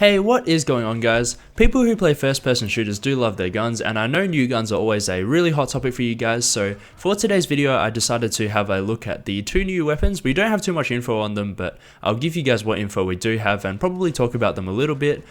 Hey, what is going on, guys? People who play first-person shooters do love their guns, and I know new guns are always a really hot topic for you guys, so for today's video I decided to have a look at the two new weapons. We don't have too much info on them, but I'll give you guys what info we do have and probably talk about them a little bit.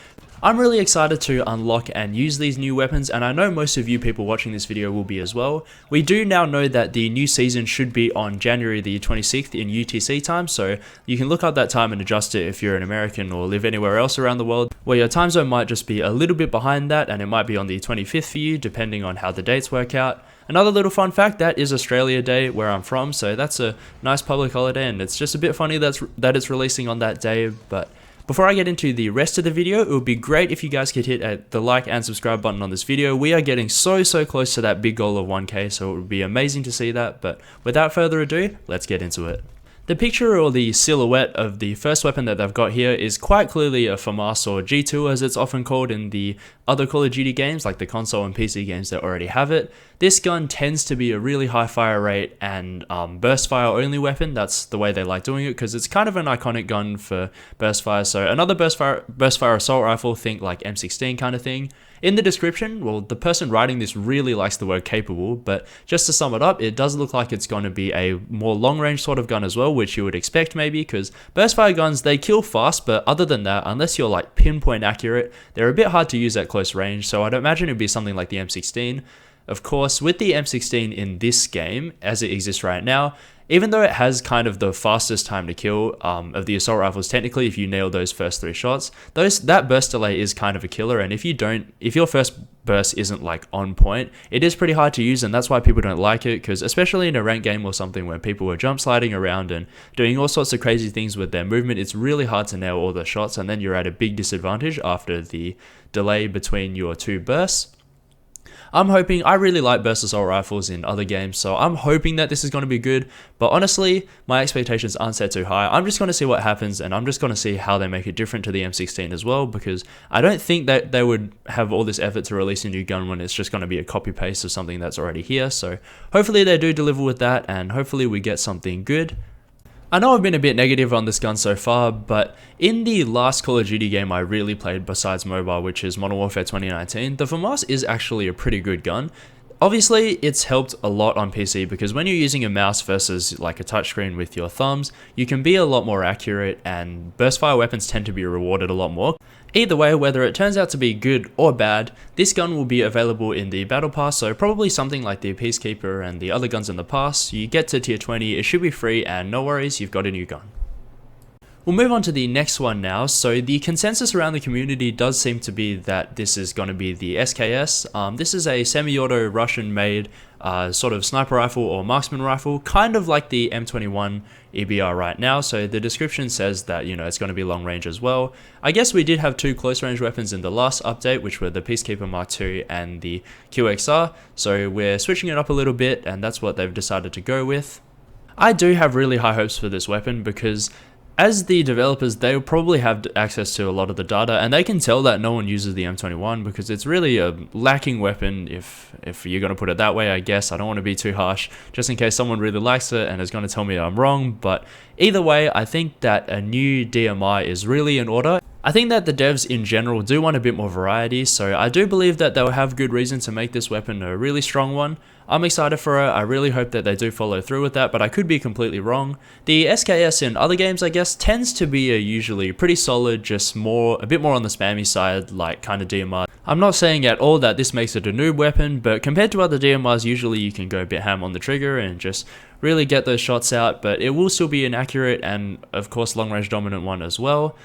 I'm really excited to unlock and use these new weapons, and I know most of you people watching this video will be as well. We do now know that the new season should be on January the 26th in UTC time, so you can look up that time and adjust it if you're an American or live anywhere else around the world, where your time zone might just be a little bit behind that, and it might be on the 25th for you, depending on how the dates work out. Another little fun fact, that is Australia Day where I'm from, so that's a nice public holiday, and it's just a bit funny that it's releasing on that day. But before I get into the rest of the video, it would be great if you guys could hit the like and subscribe button on this video. We are getting so close to that big goal of 1K, so it would be amazing to see that. But without further ado, let's get into it. The picture or the silhouette of the first weapon that they've got here is quite clearly a FAMAS or G2 as it's often called in the other Call of Duty games, like the console and PC games that already have it. This gun tends to be a really high fire rate and burst fire only weapon. That's the way they like doing it because it's kind of an iconic gun for burst fire. So another burst fire assault rifle, think like M16 kind of thing. In the description, well, the person writing this really likes the word capable, but just to sum it up, it does look like it's going to be a more long-range sort of gun as well, which you would expect maybe, because burst fire guns, they kill fast, but other than that, unless you're like pinpoint accurate, they're a bit hard to use at close range, so I'd imagine it'd be something like the M16. Of course, with the M16 in this game, as it exists right now, even though it has kind of the fastest time to kill of the assault rifles, technically, if you nail those first 3 shots, that burst delay is kind of a killer. And if your first burst isn't like on point, it is pretty hard to use, and that's why people don't like it. Because especially in a ranked game or something where people are jump sliding around and doing all sorts of crazy things with their movement, it's really hard to nail all the shots, and then you're at a big disadvantage after the delay between your 2 bursts. I really like burst assault rifles in other games, so I'm hoping that this is going to be good, but honestly, my expectations aren't set too high. I'm just going to see what happens, and I'm just going to see how they make it different to the M16 as well, because I don't think that they would have all this effort to release a new gun when it's just going to be a copy-paste of something that's already here, so hopefully they do deliver with that, and hopefully we get something good. I know I've been a bit negative on this gun so far, but in the last Call of Duty game I really played besides mobile, which is Modern Warfare 2019, the FAMAS is actually a pretty good gun. Obviously, it's helped a lot on PC because when you're using a mouse versus like a touchscreen with your thumbs, you can be a lot more accurate, and burst fire weapons tend to be rewarded a lot more. Either way, whether it turns out to be good or bad, this gun will be available in the Battle Pass, so probably something like the Peacekeeper and the other guns in the past. You get to tier 20, it should be free, and no worries, you've got a new gun. We'll move on to the next one now. So the consensus around the community does seem to be that this is going to be the SKS. This is a semi-auto Russian-made sort of sniper rifle or marksman rifle, kind of like the M21 EBR right now. So the description says that, you know, it's going to be long range as well. I guess we did have 2 close range weapons in the last update, which were the Peacekeeper Mark II and the QXR. So we're switching it up a little bit, and that's what they've decided to go with. I do have really high hopes for this weapon because as the developers, they'll probably have access to a lot of the data, and they can tell that no one uses the M21 because it's really a lacking weapon, if you're going to put it that way, I guess. I don't want to be too harsh, just in case someone really likes it and is going to tell me I'm wrong, but either way, I think that a new DMI is really in order. I think that the devs in general do want a bit more variety, so I do believe that they'll have good reason to make this weapon a really strong one. I'm excited for it. I really hope that they do follow through with that, but I could be completely wrong. The SKS in other games, I guess, tends to be usually pretty solid, just a bit more on the spammy side, like kind of DMR. I'm not saying at all that this makes it a noob weapon, but compared to other DMRs, usually you can go a bit ham on the trigger and just really get those shots out, but it will still be an accurate and, of course, long-range dominant one as well.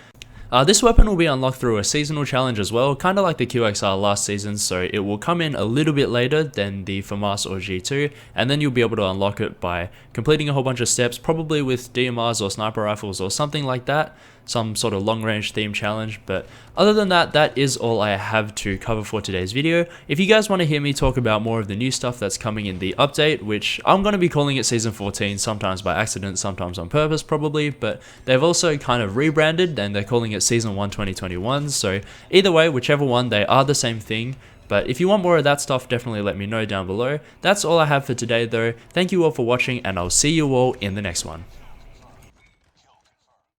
This weapon will be unlocked through a seasonal challenge as well, kind of like the QXR last season, so it will come in a little bit later than the FAMAS or G2, and then you'll be able to unlock it by completing a whole bunch of steps, probably with DMRs or sniper rifles or something like that, some sort of long-range theme challenge. But other than that, that is all I have to cover for today's video. If you guys want to hear me talk about more of the new stuff that's coming in the update, which I'm going to be calling it Season 14, sometimes by accident, sometimes on purpose probably, but they've also kind of rebranded and they're calling it Season 1 2021, so either way, whichever one, they are the same thing. But if you want more of that stuff, definitely let me know down below. That's all I have for today though. Thank you all for watching, and I'll see you all in the next one.